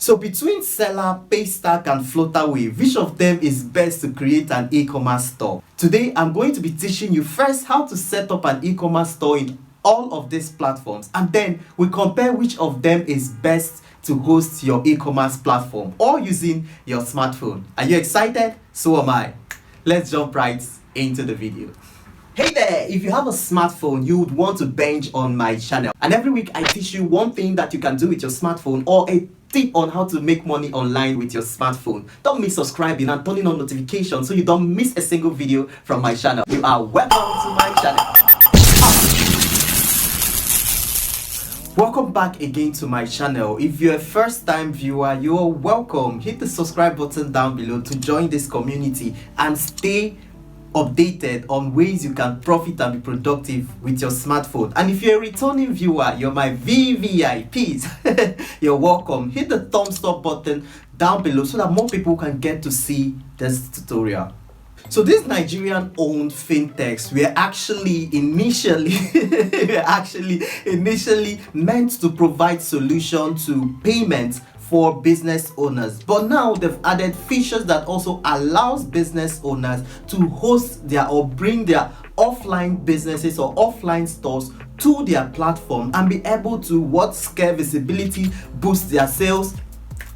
So between Selar, Paystack and Flutterwave, which of them is best to create an e-commerce store? Today, I'm going to be teaching you first how to set up an e-commerce store in all of these platforms, and then we compare which of them is best to host your e-commerce platform or using your smartphone. Are you excited? So am I. Let's jump right into the video. Hey there, if you have a smartphone, you would want to binge on my channel. And every week I teach you one thing that you can do with your smartphone or a tip on how to make money online with your smartphone. Don't miss subscribing and turning on notifications so you don't miss a single video from my channel. You are welcome to my channel. Welcome back again to my channel. If you're a first-time viewer, you're welcome. Hit the subscribe button down below to join this community and stay updated on ways you can profit and be productive with your smartphone. And if you're a returning viewer, you're my VVIPs. You're welcome. Hit the thumbs up button down below so that more people can get to see this tutorial. So these Nigerian-owned fintechs were actually initially meant to provide solution to payments for business owners, but now they've added features that also allows business owners to host their or bring their offline businesses or offline stores to their platform and be able to scale visibility, boost their sales,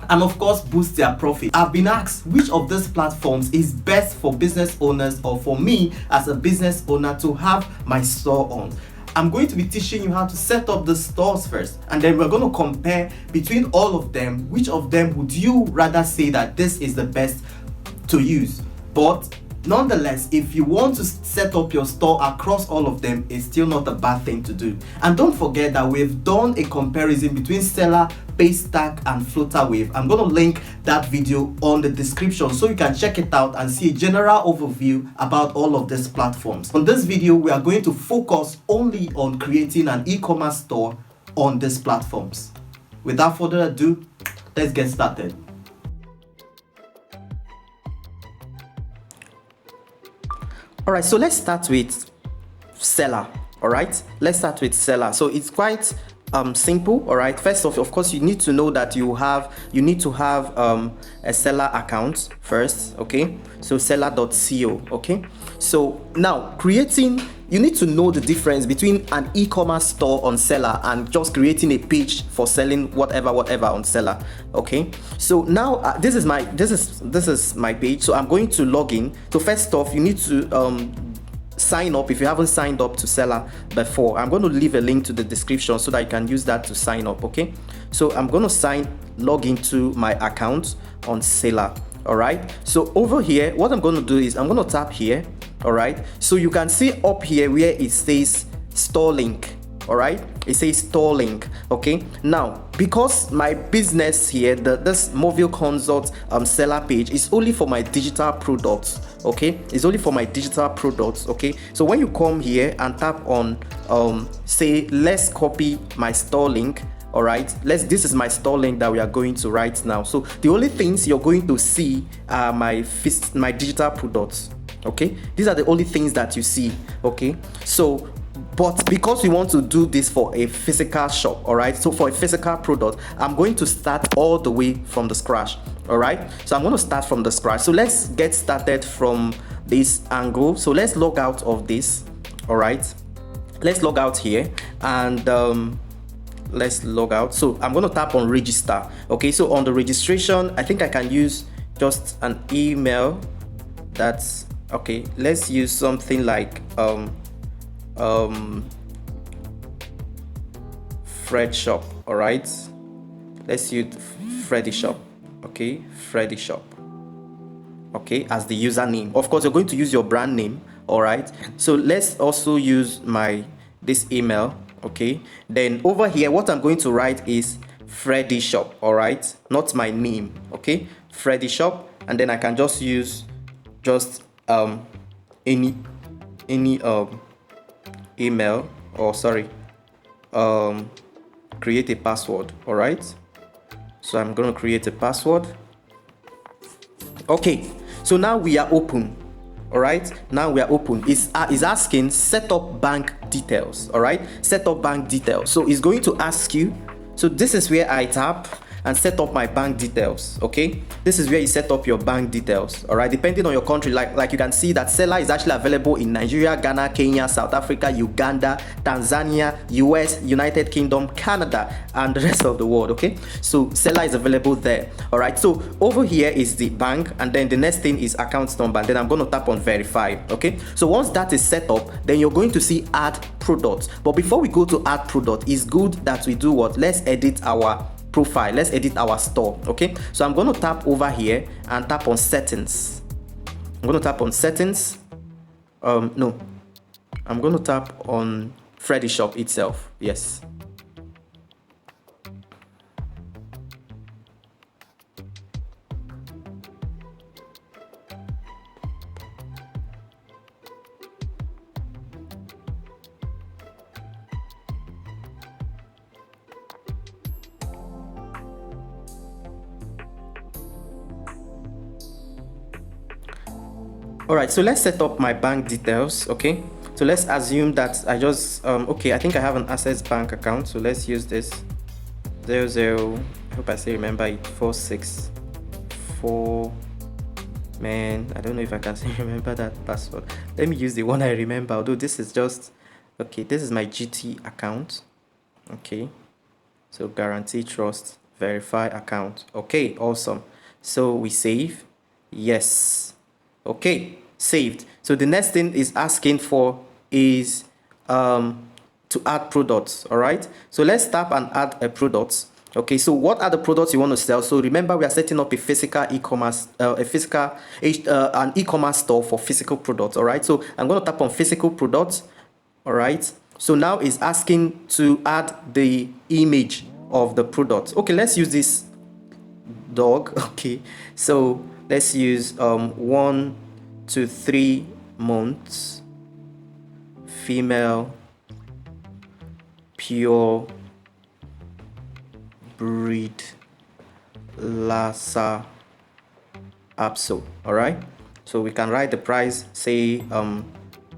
and of course boost their profit. I've been asked which of these platforms is best for business owners or for me as a business owner to have my store on. I'm going to be teaching you how to set up the stores first, and then we're going to compare between all of them. Which of them would you rather say that this is the best to use? But nonetheless, if you want to set up your store across all of them, it's still not a bad thing to do. And don't forget that we've done a comparison between Selar, Paystack and Flutterwave. I'm going to link that video on the description so you can check it out and see a general overview about all of these platforms. On this video, we are going to focus only on creating an e-commerce store on these platforms. Without further ado, let's get started. Alright, so let's start with Selar. Alright, let's start with Selar. So it's quite simple. Alright, first off, course, you need to know that you need to have a Selar account first. Okay, so selar.co. okay, so now you need to know the difference between an e-commerce store on Selar and just creating a page for selling whatever on Selar. Okay, so now this is my page. So I'm going to log in. So first off, you need to sign up if you haven't signed up to Selar before. I'm going to leave a link to the description so that you can use that to sign up. Okay, so I'm going to log into my account on Selar. All right, so over here what I'm going to do is I'm going to tap here. All right, so you can see up here where it says store link. All right, it says store link. Okay, now because my business here, this Mobile Consult Selar page is only for my digital products. Okay, it's only for my digital products. Okay, so when you come here and tap on say let's copy my store link. All right, this is my store link that we are going to right now. So the only things you're going to see are my digital products. Okay, these are the only things that you see. Okay, so but because we want to do this for a physical shop, all right, so for a physical product, I'm going to start all the way from the scratch. All right, so I'm going to start from the scratch. So let's get started from this angle. So let's log out of this. All right, let's log out here and let's log out. So I'm going to tap on register. Okay, so on the registration, I think I can use just an email. That's okay. Let's use something like Fred Shop. All right, let's use Freddy Shop. Okay, Freddy Shop. Okay, as the username. Of course, you're going to use your brand name. All right, so let's also use this email. Okay, then over here what I'm going to write is Freddy Shop. All right, not my name. Okay, Freddy Shop, and then I can just use any email, or sorry, create a password. All right, so I'm going to create a password. Okay, so now we are open. All right, now we are open. It's asking set up bank details. All right, set up bank details. So it's going to ask you. So this is where I tap and set up my bank details. Okay, this is where you set up your bank details. All right, depending on your country, like you can see that Selar is actually available in Nigeria, Ghana, Kenya, South Africa, Uganda, Tanzania, US, United Kingdom, Canada, and the rest of the world. Okay, so Selar is available there. All right, so over here is the bank, and then the next thing is account number, and then I'm going to tap on verify. Okay, so once that is set up, then you're going to see add product. But before we go to add product, it's good that we do what? Let's edit our profile, let's edit our store. Okay, so I'm going to tap over here and tap on settings. I'm going to tap on settings. No, I'm going to tap on Freddy Shop itself. Yes. All right, so let's set up my bank details. Okay, so let's assume that I just okay, I think I have an Access Bank account, so let's use this 00, I hope I still remember it, 464. Man, I don't know if I can still remember that password. Let me use the one I remember, although this is just okay. This is my GT account. Okay, so guarantee trust verify account. Okay, awesome. So we save. Yes. Okay, saved. So the next thing is asking for is to add products. All right, so let's tap and add a product. Okay, so what are the products you want to sell? So remember, we are setting up a physical e-commerce, an e-commerce store for physical products. All right, so I'm going to tap on physical products. All right, so now it's asking to add the image of the product. Okay, let's use this dog. Okay, so let's use 1 to 3 months, female, pure breed, Lhasa Apso. All right, so we can write the price, say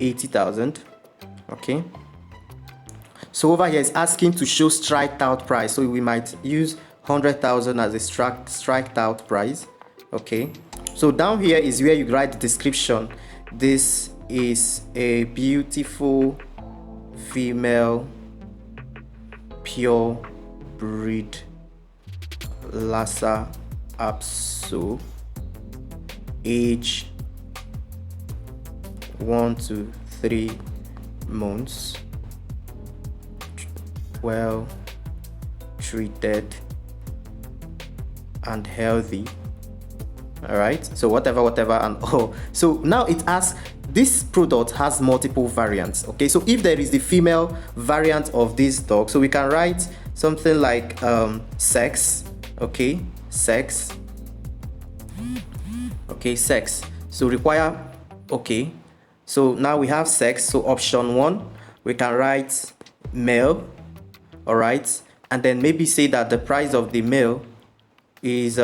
80,000. Okay, so over here it's asking to show striked out price, so we might use 100,000 as a striked out price. Okay, so down here is where you write the description. This is a beautiful female pure breed Lhasa Apso, age 1 to 3 months, well treated and healthy. All right, so whatever and oh, so now it asks, this product has multiple variants. Okay, so if there is the female variant of this dog, so we can write something like sex. Okay, sex. Okay, sex. So require. Okay, so now we have sex. So option 1, we can write male. All right, and then maybe say that the price of the male is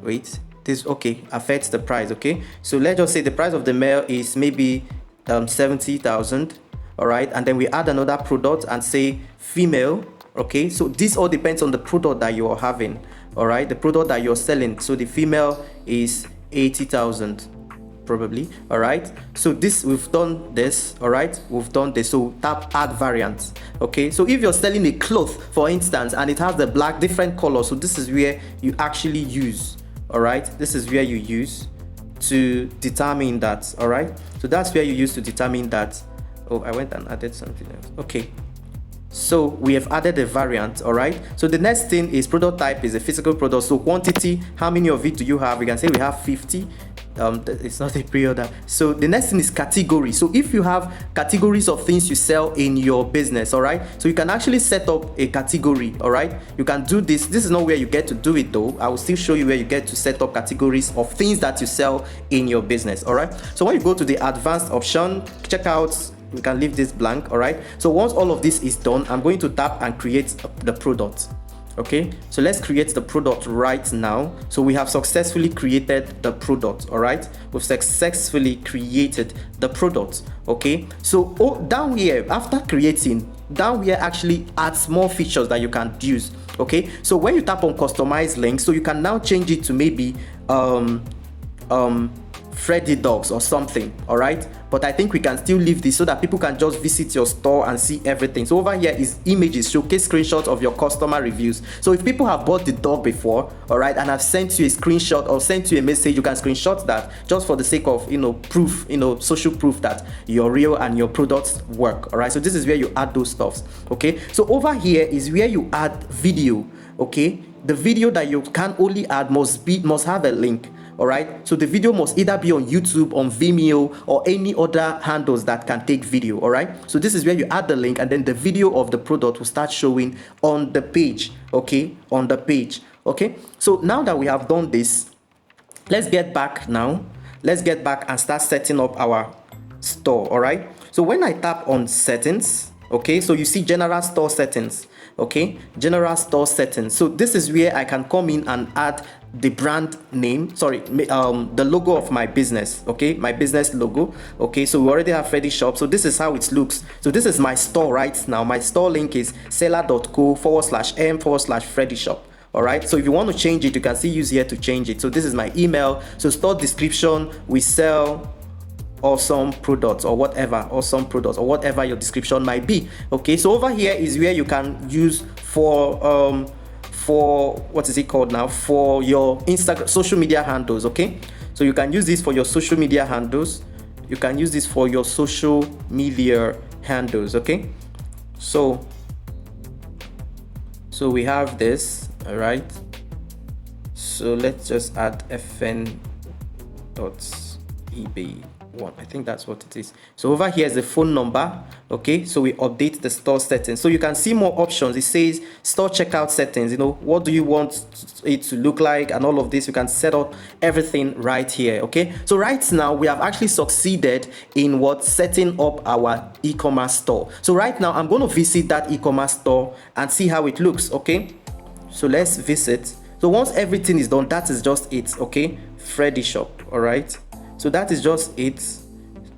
wait, this okay affects the price. Okay, so let's just say the price of the male is maybe 70,000. all right, and then we add another product and say female. Okay, so this all depends on the product that you are having. All right, the product that you're selling. So the female is 80,000 probably. All right, so this we've done this. All right, we've done this. So tap add variant. Okay, so if you're selling a cloth, for instance, and it has the black different color, so this is where you actually use. All right, this is where you use to determine that. All right, so that's where you use to determine that. Oh, I went and added something else. Okay, so we have added a variant. All right, so the next thing is product type is a physical product. So quantity, how many of it do you have? We can say we have 50. It's not a pre-order. So the next thing is category. So if you have categories of things you sell in your business, all right, so you can actually set up a category. All right, you can do this. This is not where you get to do it though. I will still show you where you get to set up categories of things that you sell in your business. All right, so when you go to the advanced option, check out, we can leave this blank. All right, so once all of this is done, I'm going to tap and create the product. Okay, so let's create the product right now. So we have successfully created the product. All right, we've successfully created the product. Okay, so down here, after creating, down here actually adds more features that you can use. Okay, so when you tap on customize link, so you can now change it to maybe Freddy Dogs or something. All right, but I think we can still leave this so that people can just visit your store and see everything. So over here is images, showcase screenshots of your customer reviews. So if people have bought the dog before, all right, and have sent you a screenshot or sent you a message, you can screenshot that just for the sake of, you know, proof, you know, social proof that you're real and your products work. All right, so this is where you add those stuffs. Okay, so over here is where you add video. Okay, the video that you can only add must have a link. All right, so the video must either be on YouTube, on Vimeo, or any other handles that can take video. All right, so this is where you add the link, and then the video of the product will start showing on the page. Okay, on the page. Okay, so now that we have done this, let's get back now. Let's get back and start setting up our store. All right, so when I tap on settings, okay, so you see general store settings. Okay, general store settings. So this is where I can come in and add the brand name, the logo of my business. Okay, my business logo. Okay, so we already have Freddy Shop, so this is how it looks. So this is my store right now. My store link is selar.co/m/Freddy Shop. All right, so if you want to change it, you can still use here to change it. So this is my email. So store description, we sell awesome products or whatever, your description might be. Okay, so over here is where you can use for what is it called now, for your Instagram social media handles. Okay, so you can use this for your social media handles. Okay, so we have this. All right, so let's just add fn.ebay1. I think that's what it is. So over here is the phone number. Okay, so we update the store settings, so you can see more options. It says store checkout settings, you know, what do you want it to look like, and all of this. You can set up everything right here. Okay, so right now we have actually succeeded in setting up our e-commerce store. So right now I'm going to visit that e-commerce store and see how it looks. Okay, so let's visit. So once everything is done, that is just it. Okay, Freddy Shop. All right, so that is just it.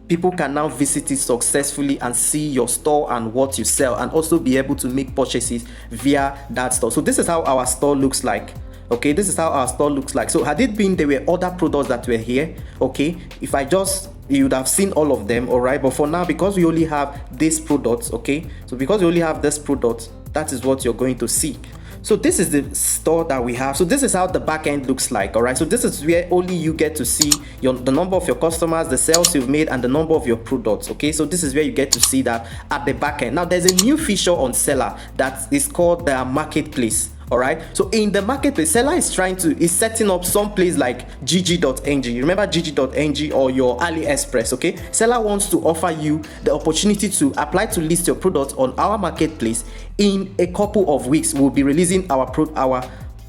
People can now visit it successfully and see your store and what you sell, and also be able to make purchases via that store. So this is how our store looks like. Okay, this is how our store looks like. So had it been there were other products that were here, okay, if I just, you would have seen all of them. All right, but for now, because we only have this product, okay, so because we only have this product, that is what you're going to see. So this is the store that we have. So this is how the back end looks like. All right, so this is where only you get to see the number of your customers, the sales you've made, and the number of your products. Okay, so this is where you get to see that at the back end. Now there's a new feature on Selar that is called the marketplace. All right, so in the marketplace, Selar is setting up some place like gg.ng. You remember gg.ng or your AliExpress? Okay, Selar wants to offer you the opportunity to apply to list your products on our marketplace. In a couple of weeks, we'll be releasing our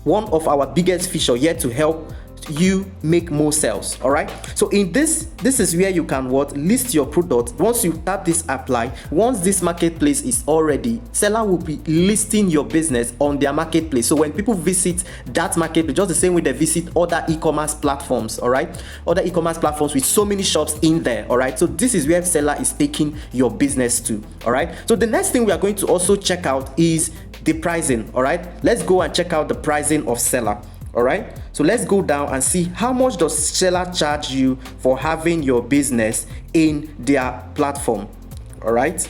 one of our biggest feature yet to help you make more sales. All right, so in this is where you can list your product. Once you tap this apply, once this marketplace is already, Selar will be listing your business on their marketplace. So when people visit that marketplace, just the same way they visit other e-commerce platforms, all right, other e-commerce platforms with so many shops in there. All right, so this is where Selar is taking your business to. All right, so the next thing we are going to also check out is the pricing. All right, let's go and check out the pricing of Selar. All right, so let's go down and see how much does Selar charge you for having your business in their platform. All right,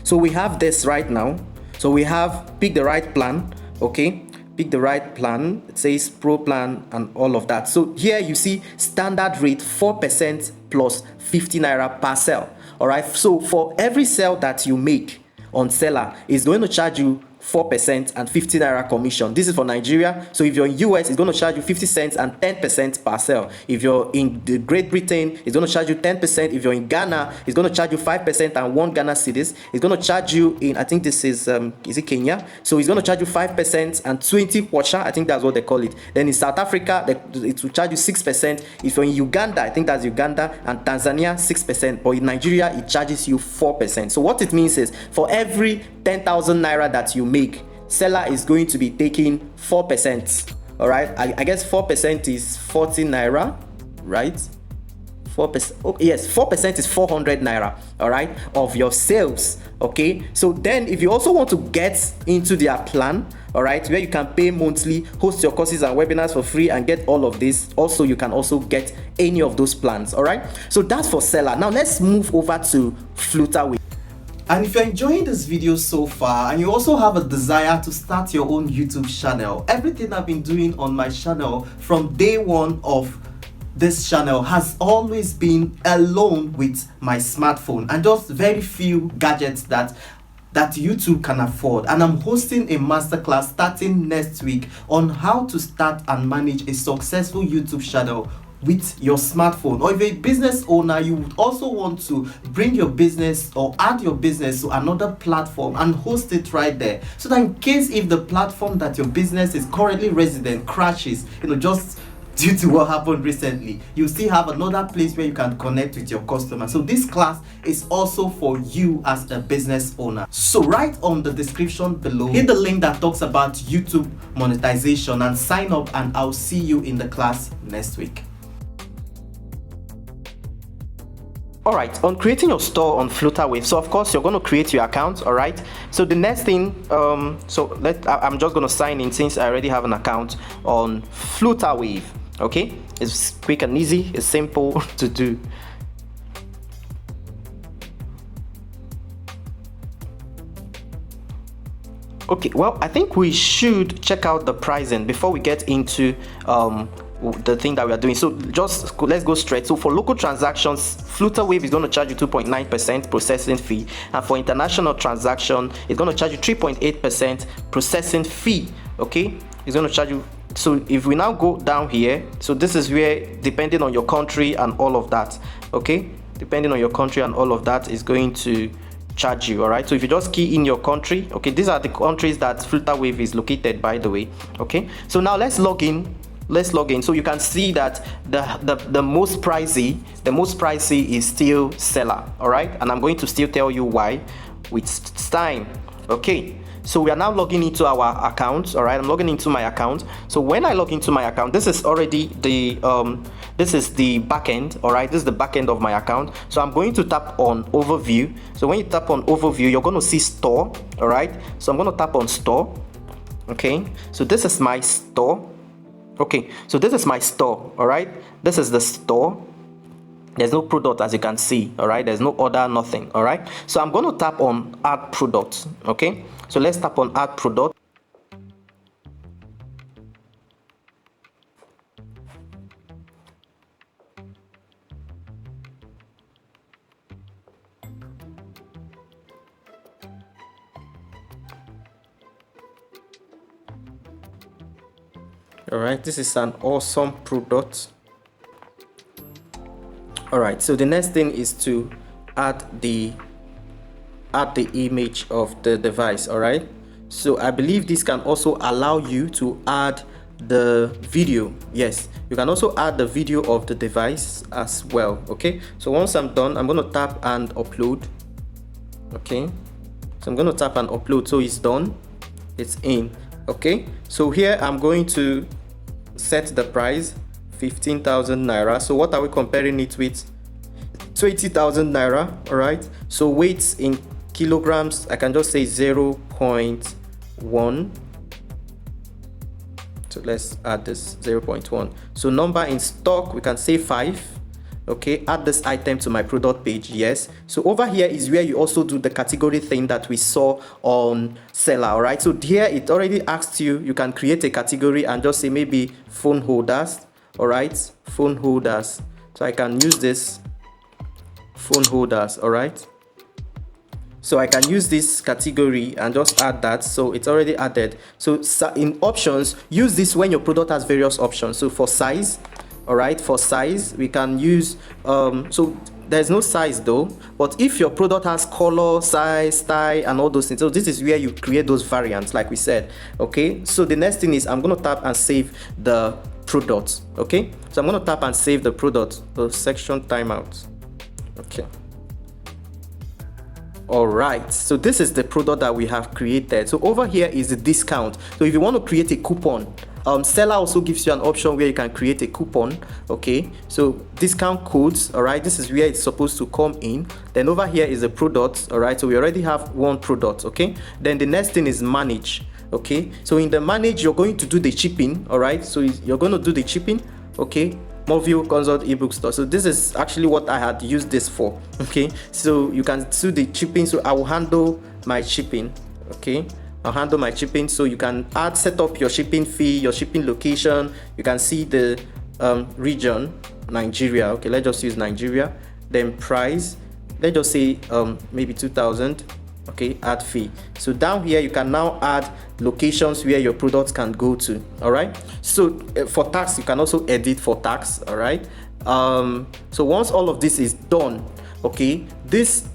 so we have this right now. So we have pick the right plan. Okay, pick the right plan. It says pro plan and all of that. So here you see standard rate 4% plus 50 naira per sale. All right, so for every sale that you make on Selar, is going to charge you 4% and 50 naira commission. This is for Nigeria. So if you're in US, it's going to charge you 50 cents and 10% per sale. If you're in the Great Britain, it's going to charge you 10%. If you're in Ghana, it's going to charge you 5% and 1 Ghana cedis. It's going to charge you in, I think this is it Kenya? So it's going to charge you 5% and 20 kwacha. I think that's what they call it. Then in South Africa, it will charge you 6%. If you're in Uganda, I think that's Uganda, and Tanzania 6%. But in Nigeria, it charges you 4%. So what it means is for every 10,000 naira that you make, Selar is going to be taking 4%. All right, I guess 4% is 40 naira, right? 4%. Oh, yes, 4% is 400 naira, all right, of your sales. Okay, so then if you also want to get into their plan, all right, where you can pay monthly, host your courses and webinars for free, and get all of this, also you can also get any of those plans. All right, so that's for Selar. Now let's move over to Flutterwave. And if you're enjoying this video so far and you also have a desire to start your own YouTube channel, everything I've been doing on my channel from day one of this channel has always been alone with my smartphone and just very few gadgets that YouTube can afford. And I'm hosting a masterclass starting next week on how to start and manage a successful YouTube channel with your smartphone. Or if you're a business owner, you would also want to bring your business or add your business to another platform and host it right there, so that in case if the platform that your business is currently resident crashes, just due to what happened recently, you still have another place where you can connect with your customers. So this class is also for you as a business owner. So right on the description below, hit the link that talks about YouTube monetization and sign up, and I'll see you in the class next week. All right, on creating your store on Flutterwave, so of course you're going to create your account. All right, so the next thing, I'm just going to sign in since I already have an account on Flutterwave. Okay, it's quick and easy, it's simple to do. Okay, well, I think we should check out the pricing before we get into the thing that we are doing. So just let's go straight. So for local transactions, Flutterwave is going to charge you 2.9% processing fee, and for international transaction, it's going to charge you 3.8% processing fee. Okay, it's going to charge you. So if we now go down here, so this is where, depending on your country and all of that, okay, depending on your country and all of that, is going to charge you. All right, so if you just key in your country, okay, these are the countries that Flutterwave is located, by the way. Okay, so now let's log in. So you can see that the most pricey is still Selar. All right, and I'm going to still tell you why with time. Okay, so we are now logging into our account. All right, I'm logging into my account. So when I log into my account, this is already the this is the back end. All right, this is the back end of my account. So I'm going to tap on overview. So when you tap on overview, you're going to see store. All right, so I'm going to tap on store. Okay, so this is my store. Okay, so this is my store. All right, this is the store. There's no product, as you can see. All right, there's no order, nothing. All right, so I'm going to tap on add product. Okay, so let's tap on add product. All right, this is an awesome product. All right, so the next thing is to add the image of the device. All right, so I believe this can also allow you to add the video. Yes, you can also add the video of the device as well. Okay, so once I'm done, I'm going to tap and upload. Okay, so I'm going to tap and upload. So it's done, it's in. Okay, so here I'm going to set the price 15,000 naira. So what are we comparing it with? 20,000 naira. All right, so weights in kilograms, I can just say 0.1. so let's add this 0.1. so number in stock, we can say 5. Okay, add this item to my product page. Yes, so over here is where you also do the category thing that we saw on Selar. All right, so here it already asks you can create a category and just say maybe phone holders. All right, phone holders. So I can use this phone holders. All right, so I can use this category and just add that. So it's already added. So in options, use this when your product has various options. So for size, all right, for size we can use so there's no size though, but if your product has color, size, style and all those things, so this is where you create those variants like we said. Okay, so the next thing is I'm going to tap and save the product. Okay, so I'm going to tap and save the product. The section timeout. Okay, all right, so this is the product that we have created. So over here is the discount. So if you want to create a coupon Selar also gives you an option where you can create a coupon. Okay, so discount codes, all right, this is where it's supposed to come in. Then over here is the product, all right, so we already have one product. Okay, then the next thing is manage. Okay, so in the manage, you're going to do the shipping. All right, so you're going to do the shipping. Okay, Movio Consult ebook store. So this is actually what I had used this for. Okay, so you can do the shipping. So I will handle my shipping. Okay, I'll handle my shipping. So you can set up your shipping fee, your shipping location. You can see the region, Nigeria. Okay, let's just use Nigeria. Then price, let's just say maybe 2,000. Okay, add fee. So down here you can now add locations where your products can go to. All right, so for tax you can also edit for tax. All right, so once all of this is done, okay, this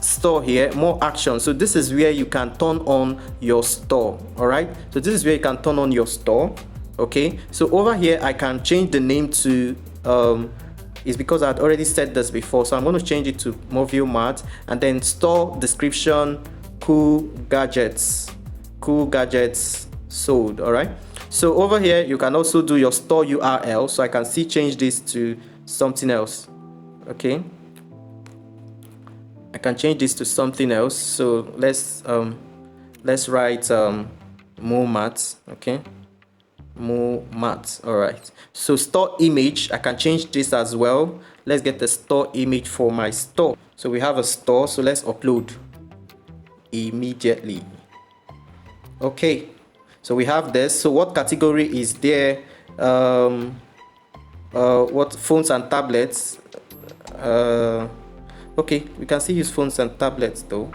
store here, more action, so this is where you can turn on your store. All right, so this is where you can turn on your store. Okay, so over here I can change the name to is because I had already said this before, so I'm going to change it to Movio Mart, and then store description cool gadgets sold. All right, so over here you can also do your store URL, so I can see change this to something else. Okay, I can change this to something else, so let's write Momat. Okay, Momat. All right, so store image, I can change this as well. Let's get the store image for my store. So we have a store, so let's upload immediately. Okay, so we have this. So what category is there? What phones and tablets? Okay, we can still use phones and tablets though.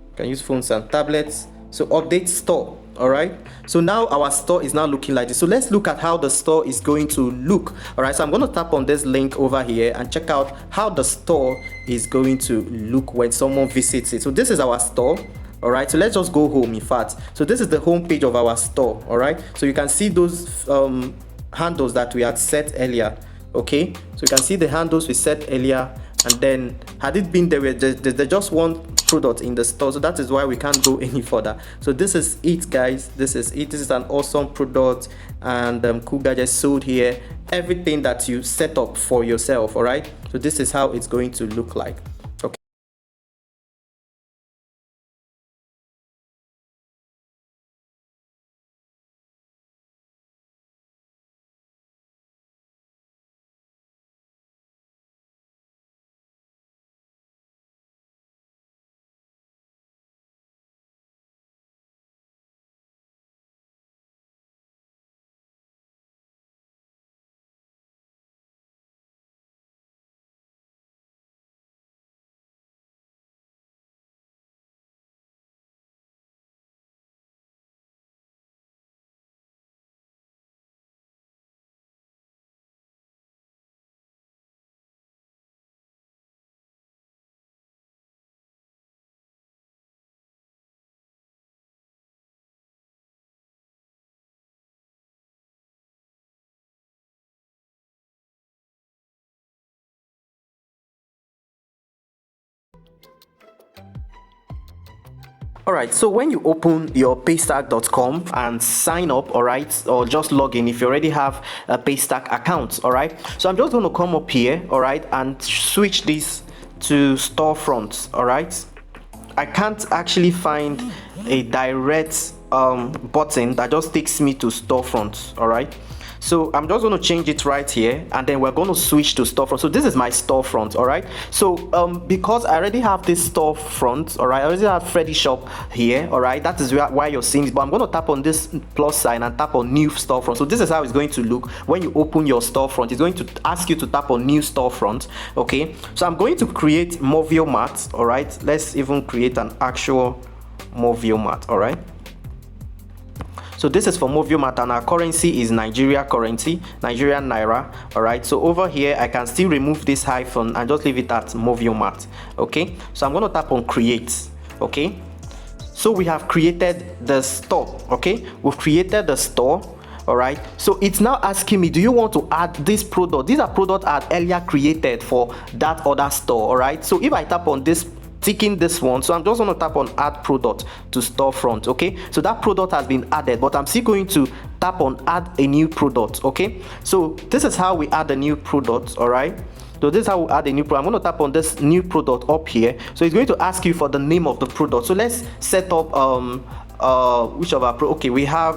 We can use phones and tablets. So update store. All right, so now our store is now looking like this. So let's look at how the store is going to look. All right, so I'm going to tap on this link over here and check out how the store is going to look when someone visits it. So this is our store. All right, so let's just go home. In fact, so this is the home page of our store. All right, so you can see those handles that we had set earlier. Okay, so you can see the handles we set earlier, and then had it been there's just one product in the store, so that is why we can't go any further. So this is it, guys. This is it. This is an awesome product, and cool gadgets sold here. Everything that you set up for yourself. All right, so this is how it's going to look like. Okay. Alright, so when you open your paystack.com and sign up, alright, or just log in if you already have a Paystack account, alright. So I'm just going to come up here, alright, and switch this to storefronts, alright. I can't actually find a direct button that just takes me to storefronts, alright. So I'm just going to change it right here, and then we're going to switch to storefront. So this is my storefront. All right, so because I already have this storefront, all right, I already have Freddy shop here. All right, that is why you're seeing it. But I'm going to tap on this plus sign and tap on new storefront. So this is how it's going to look when you open your storefront. It's going to ask you to tap on new storefront. Okay, so I'm going to create Movio Mart. All right, let's even create an actual Movio Mart. All right, so this is for Movio Mart, and our currency is Nigeria currency, Nigerian naira. All right, so over here I can still remove this hyphen and just leave it at Movio Mart. Okay, so I'm going to tap on create. Okay, so we have created the store. Okay, we've created the store. All right, so it's now asking me, do you want to add this product? These are products I had earlier created for that other store. All right, so if I tap on this, ticking this one, so I'm just going to tap on add product to storefront. Okay, so that product has been added, but I'm still going to tap on add a new product. Okay, so this is how we add a new product. All right, so this is how we add a new product. I'm going to tap on this new product up here. So it's going to ask you for the name of the product. So let's set up which of our okay, we have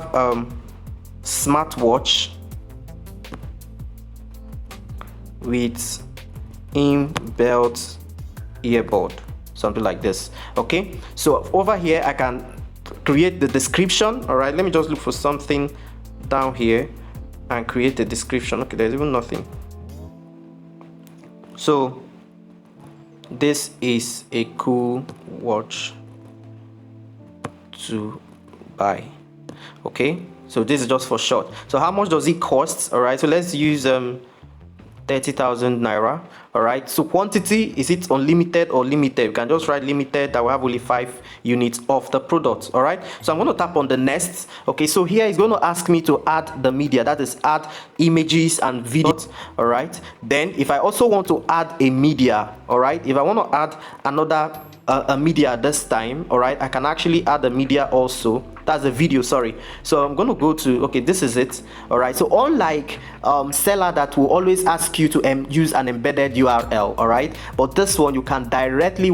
smartwatch with inbuilt earbud, something like this. Okay, so over here I can create the description. All right, let me just look for something down here and create the description. Okay, there's even nothing. So this is a cool watch to buy. Okay, so this is just for short. So how much does it cost? All right, so let's use 30,000 naira. All right, so quantity, is it unlimited or limited? You can just write limited, that will have only 5 units of the product. All right, so I'm going to tap on the next. Okay, so here it's going to ask me to add the media, that is add images and videos. All right, then if I also want to add a media, all right, if I want to add another a media this time, all right, I can actually add a media also. That's a video, sorry. So I'm going to go to, okay, this is it. All right, so unlike Selar that will always ask you to use an embedded URL, all right, but this one you can directly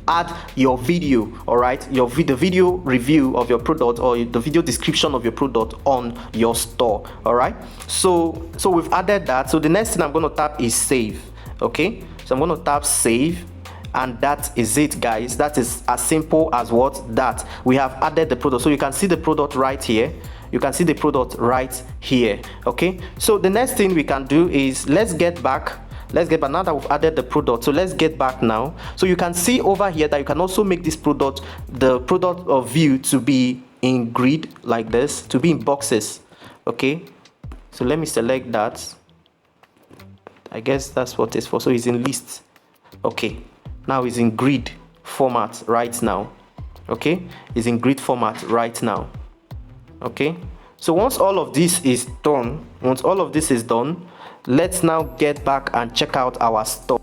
add your video, all right, the video review of your product or the video description of your product on your store. All right, so we've added that. So the next thing I'm going to tap is save. Okay, so I'm going to tap save, and that is it, guys. That is as simple as that we have added the product. So you can see the product right here. You can see the product right here. Okay, so the next thing we can do is let's get back now that we've added the product. So let's get back now. So you can see over here that you can also make this product, the product of view, to be in grid like this, to be in boxes. Okay, so let me select that. I guess that's what it's for. So it's in list. Okay, now it's in grid format right now. Okay, it's in grid format right now. Okay, so once all of this is done, let's now get back and check out our store.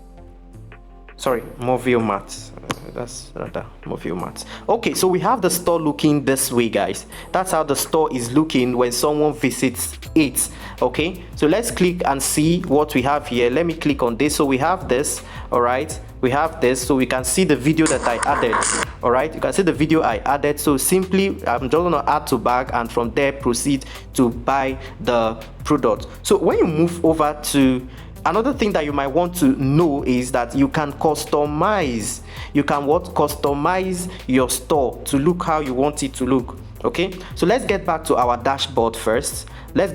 Sorry, Movio Mats. That's rather Movio Mats. Okay, so we have the store looking this way, guys. That's how the store is looking when someone visits it. Okay, so let's click and see what we have here. Let me click on this. So we have this. All right, we have this, so we can see the video that I added. All right, you can see the video I added. So simply I'm just going to add to bag, and from there proceed to buy the product. So when you move over to another thing that you might want to know is that you can customize your store to look how you want it to look. Okay, so let's get back to our dashboard first. So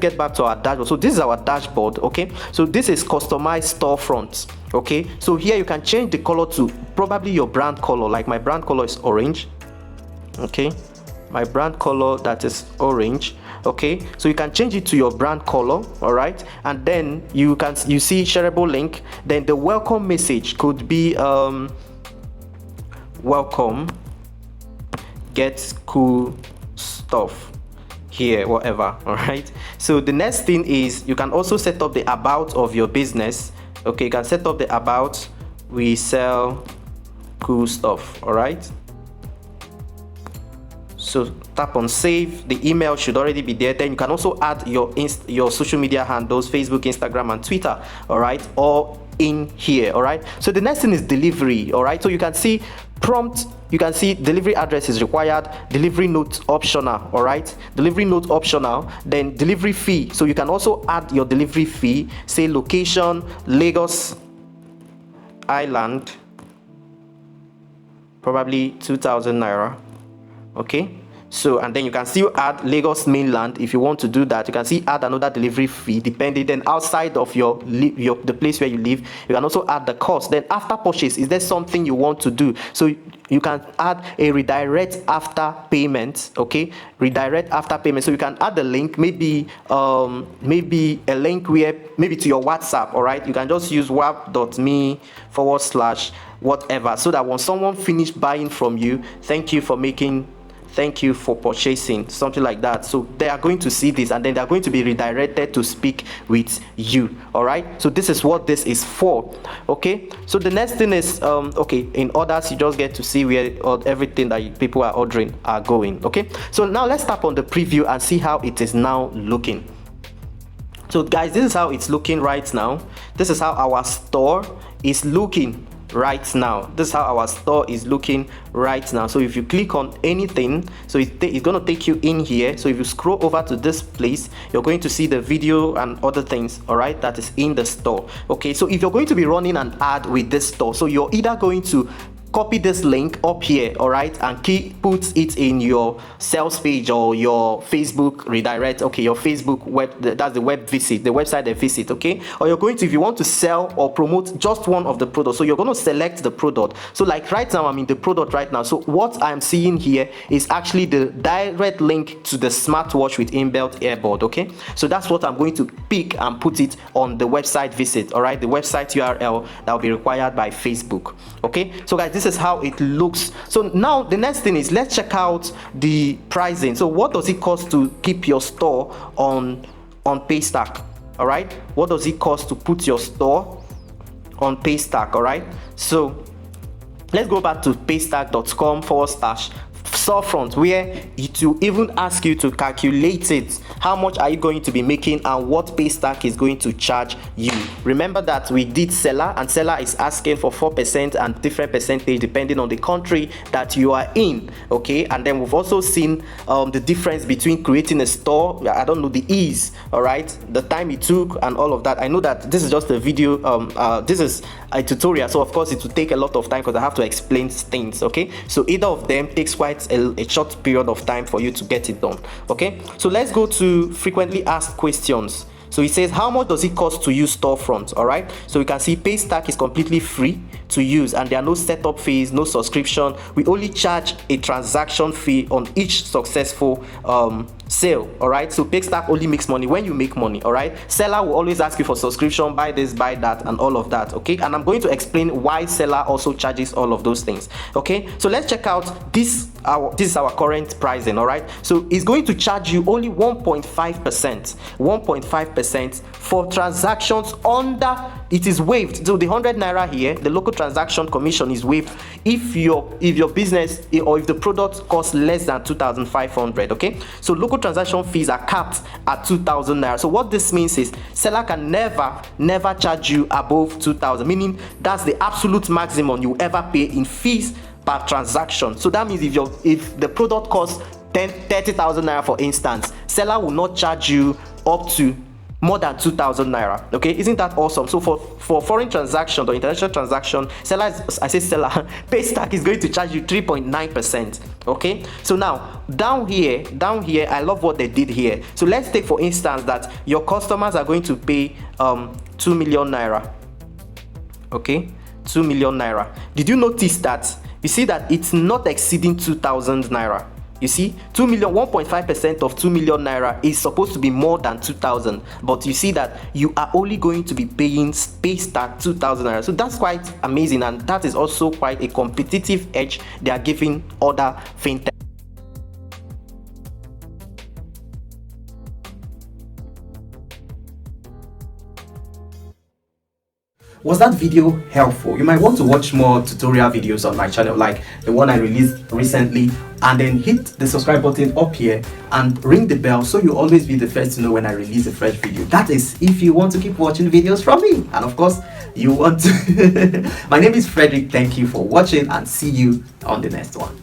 this is our dashboard. Okay, so this is customized storefront. Okay, so here you can change the color to probably your brand color. Like my brand color is orange. Okay, my brand color, that is orange. Okay, so you can change it to your brand color. All right, and then you see shareable link. Then the welcome message could be welcome, get cool stuff here, whatever. All right, so the next thing is you can also set up the about of your business. Okay, you can set up the about, we sell cool stuff. All right, so tap on save. The email should already be there. Then you can also add your social media handles, Facebook, Instagram, and Twitter. All right, all in here. All right, so the next thing is delivery. All right, so you can see prompt, you can see delivery address is required, delivery note optional. All right, delivery note optional. Then delivery fee, so you can also add your delivery fee, say location Lagos Island, probably 2,000 naira. Okay, so and then you can still add Lagos mainland if you want to do that. You can see add another delivery fee depending. Then outside of the place where you live, you can also add the cost. Then after purchase, is there something you want to do? So you can add a redirect after payment. Okay, redirect after payment. So you can add the link, maybe a link where maybe to your WhatsApp. All right, you can just use wap.me/whatever, so that when someone finish buying from you, thank you for making thank you for purchasing, something like that. So they are going to see this, and then they are going to be redirected to speak with you. All right, so this is what this is for. Okay, so the next thing is okay, in orders, you just get to see where everything that people are ordering are going. Okay, so now let's tap on the preview and see how it is now looking. So guys, this is how it's looking right now. This is how our store is looking right now. This is how our store is looking right now. So if you click on anything, so it's going to take you in here. So if you scroll over to this place, you're going to see the video and other things, all right, that is in the store. Okay, so if you're going to be running an ad with this store, so you're either going to copy this link up here, all right, and put it in your sales page or your Facebook redirect. Okay, your Facebook web, that's the web visit, the website they visit. Okay, or you're going to, if you want to sell or promote just one of the products, so you're going to select the product. So like right now, I'm in the product right now. So what I'm seeing here is actually the direct link to the smartwatch with inbuilt earbud. Okay, so that's what I'm going to pick and put it on the website visit. All right, the website URL that will be required by Facebook. Okay, so guys, this is how it looks. So now the next thing is, let's check out the pricing. So what does it cost to keep your store on Paystack? All right, what does it cost to put your store on Paystack? All right, so let's go back to paystack.com/storefront, where it will even ask you to calculate it. How much are you going to be making and what Paystack is going to charge you. Remember that we did Selar, and Selar is asking for 4% and different percentage depending on the country that you are in. Okay, and then we've also seen the difference between creating a store. I don't know the ease, all right, the time it took and all of that. I know that this is just a video, this is a tutorial, so of course it will take a lot of time because I have to explain things. Okay, so either of them takes quite a short period of time for you to get it done. Okay, so let's go to frequently asked questions. So it says, how much does it cost to use storefront? All right, so you can see Paystack is completely free to use, and there are no setup fees, no subscription. We only charge a transaction fee on each successful sale. All right, so Paystack only makes money when you make money. All right, Seller will always ask you for subscription, buy this, buy that, and all of that. Okay, and I'm going to explain why Seller also charges all of those things. Okay, so let's check out this. This is our current pricing. All right, so it's going to charge you only 1.5% for transactions under, it is waived. So the 100 naira here, the local transaction commission is waived if your business or if the product costs less than 2,500. Okay, so local transaction fees are capped at 2,000 naira. So what this means is Seller can never charge you above 2,000, meaning that's the absolute maximum you ever pay in fees per transaction. So that means if the product costs 30,000 naira, for instance, Seller will not charge you up to more than 2,000 naira. Okay, isn't that awesome? So for foreign transactions or international transaction, Paystack is going to charge you 3.9%. Okay, so now down here, I love what they did here. So let's take for instance that your customers are going to pay 2 million naira. Okay, 2 million naira. Did you notice that? You see that it's not exceeding 2,000 naira. You see, 2 million, 1.5% of 2 million naira is supposed to be more than 2,000, but you see that you are only going to be paying Paystack 2,000 naira. So that's quite amazing, and that is also quite a competitive edge they are giving other fintech. Was that video helpful? You might want to watch more tutorial videos on my channel, like the one I released recently, and then hit the subscribe button up here and ring the bell so you always be the first to know when I release a fresh video. That is if you want to keep watching videos from me, and of course you want to. My name is Frederick. Thank you for watching, and see you on the next one.